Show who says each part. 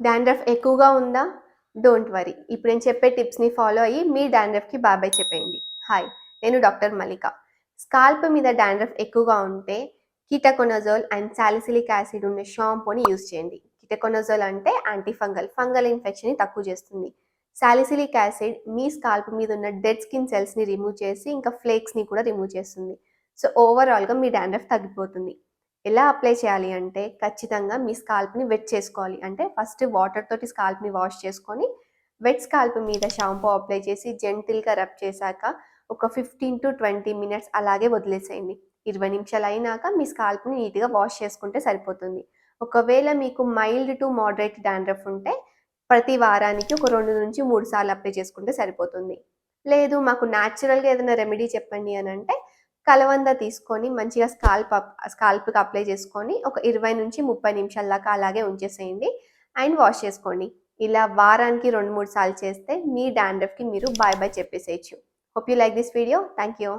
Speaker 1: Dandruff ఎక్కువగా ఉందా? Don't worry. ఇప్పుడు నేను చెప్పే టిప్స్‌ని ఫాలో అయ్యి మీ డాండ్రఫ్‌కి బాయ్ బాయ్ చెప్పేయండి. హాయ్! నేను డాక్టర్ మల్లిక. స్కాల్ప్ మీద డాండ్రఫ్ ఎక్కువగా ఉంటే కీటకొనజోల్ అండ్ సాలిసిలిక్ యాసిడ్ ఉన్న షాంపూని యూజ్ చేయండి. కీటకొనజోల్ అంటే యాంటీ ఫంగల్. ఫంగల్ ఇన్ఫెక్షన్‌ని తక్కువ చేస్తుంది. సాలిసిలిక్ యాసిడ్ మీ స్కాల్ప్ మీద ఉన్న డెడ్ స్కిన్ సెల్స్‌ని రిమూవ్ చేసి ఇంకా ఫ్లేక్స్‌ని కూడా రిమూవ్ చేస్తుంది. సో, ఓవరాల్‌గా మీ డాండ్రఫ్ తగ్గిపోతుంది. ఎలా అప్లై చేయాలి అంటే ఖచ్చితంగా మీ స్కాల్ప్‌ని వెట్ చేసుకోవాలి. అంటే ఫస్ట్ వాటర్ తోటి స్కాల్ప్‌ని వాష్ చేసుకొని, వెట్ స్కాల్ప్ మీద షాంపూ అప్లై చేసి జెంటిల్‌గా రబ్ చేశాక ఒక 15-20 మినిట్స్ అలాగే వదిలేసేయండి. 20 నిమిషాలు అయినాక మీ స్కాల్ప్‌ని నీట్‌గా వాష్ చేసుకుంటే సరిపోతుంది. ఒకవేళ మీకు మైల్డ్ టు మోడరేట్ డాండ్రఫ్ ఉంటే ప్రతి వారానికి ఒక 2-3 సార్లు అప్లై చేసుకుంటే సరిపోతుంది. లేదు మాకు న్యాచురల్‌గా ఏదైనా రెమెడీ చెప్పండి అనంటే కలవంద తీసుకొని మంచిగా స్కాల్ప్‌కి అప్లై చేసుకొని ఒక 20-30 నిమిషాల దాకా అలాగే ఉంచేసేయండి. అండ్ వాష్ చేసుకోండి. ఇలా వారానికి 2, 3 సార్లు చేస్తే మీ డాండ్రఫ్‌కి మీరు బాయ్ బాయ్ చెప్పేసేయొచ్చు. Hope you like this video. Thank you.